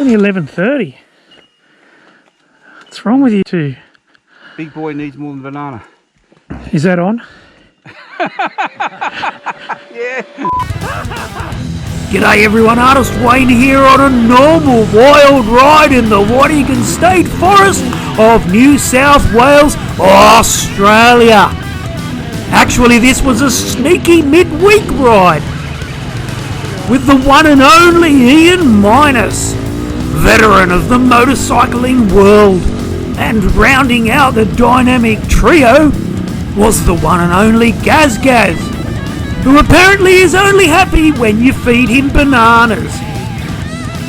only 11:30. What's wrong with you two? Big boy needs more than banana. Is that on? Yeah. G'day everyone, Artist Wayne here on a normal wild ride in the Waddingon State Forest of New South Wales, Australia. Actually, this was a sneaky midweek ride with the one and only Ian Minus, veteran of the motorcycling world, and rounding out the dynamic trio was the one and only Gaz Gaz, who apparently is only happy when you feed him bananas.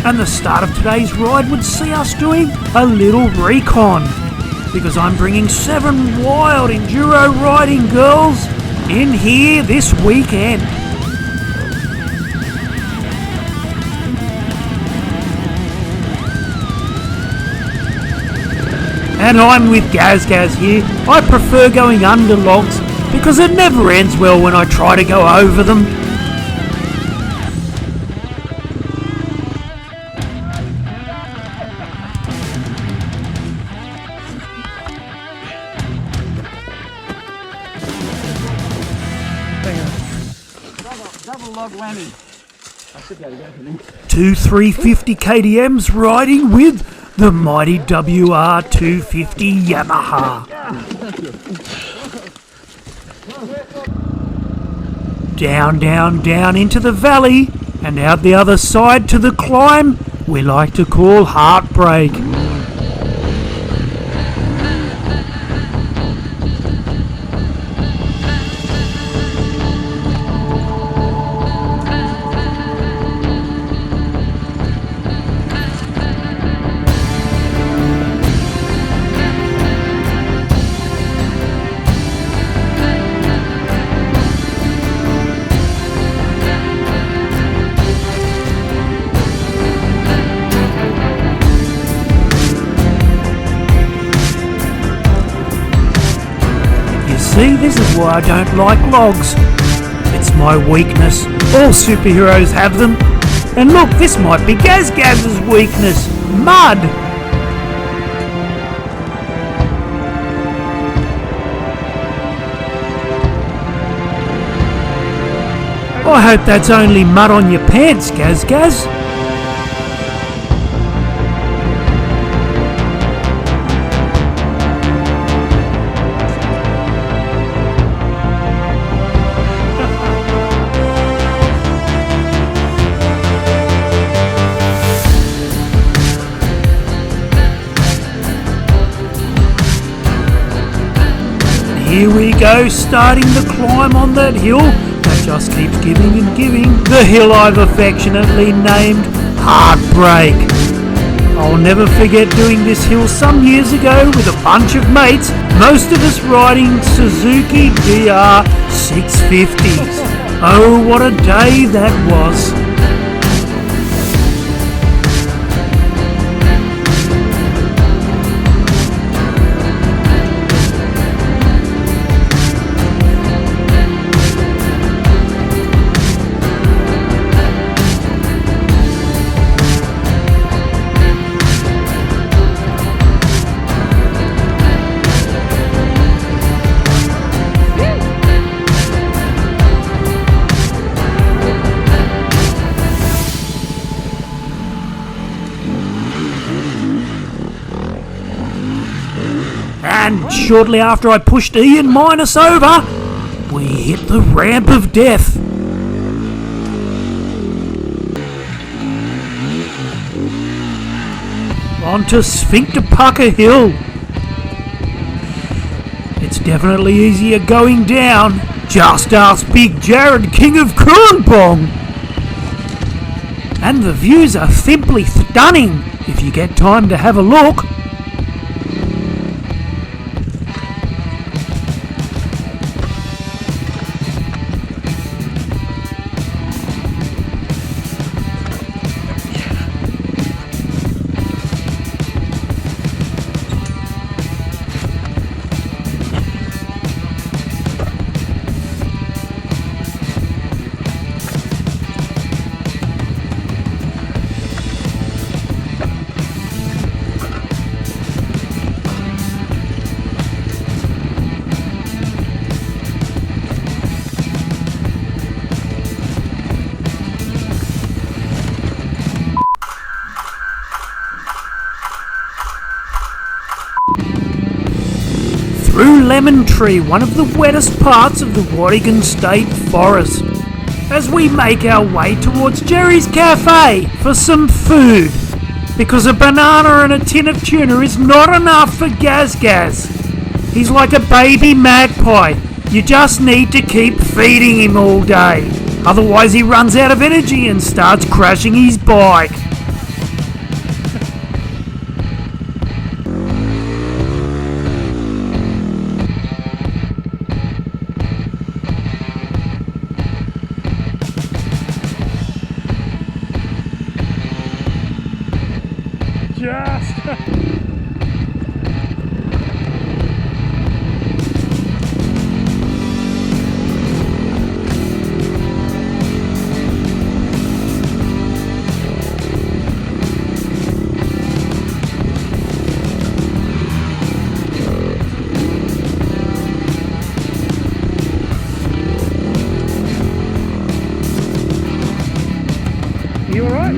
And the start of today's ride would see us doing a little recon, because I'm bringing 7 wild enduro riding girls in here this weekend. And I'm with Gaz Gaz here. I prefer going under logs because it never ends well when I try to go over them. Double log landing. I should be able to go for this. 2 350 KTMs riding with the mighty WR250 Yamaha. Down, down, down into the valley and out the other side to the climb we like to call Heartbreak. See, this is why I don't like logs. It's my weakness. All superheroes have them. And look, this might be Gaz Gaz's weakness. Mud. I hope that's only mud on your pants, Gaz Gaz. Here we go, starting the climb on that hill that just keeps giving and giving. The hill I've affectionately named Heartbreak. I'll never forget doing this hill some years ago with a bunch of mates, most of us riding Suzuki DR 650s. Oh, what a day that was. And shortly after I pushed Ian Minus over, we hit the ramp of death. Onto Sphincter Pucker Hill. It's definitely easier going down. Just ask Big Jared, King of Kurrambong. And the views are simply stunning if you get time to have a look. lemon tree, one of the wettest parts of the Wadigan State Forest, as we make our way towards Jerry's Cafe for some food, because a banana and a tin of tuna is not enough for Gaz Gaz. He's like a baby magpie. You just need to keep feeding him all day. Otherwise he runs out of energy and starts crashing his bike. You alright?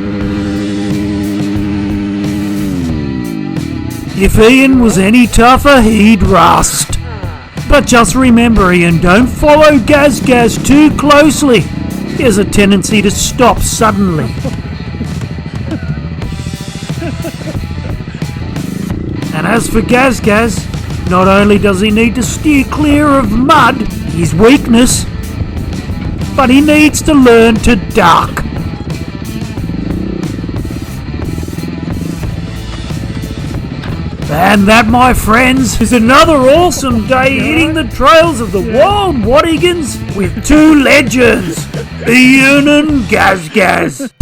If Ian was any tougher, he'd rust. But just remember, Ian, don't follow Gaz Gaz too closely. He has a tendency to stop suddenly. And as for Gaz Gaz, not only does he need to steer clear of mud, his weakness, but he needs to learn to duck. And that, my friends, is another awesome day hitting the trails of the Wild Wadigans with two legends, Ian and Gaz Gaz.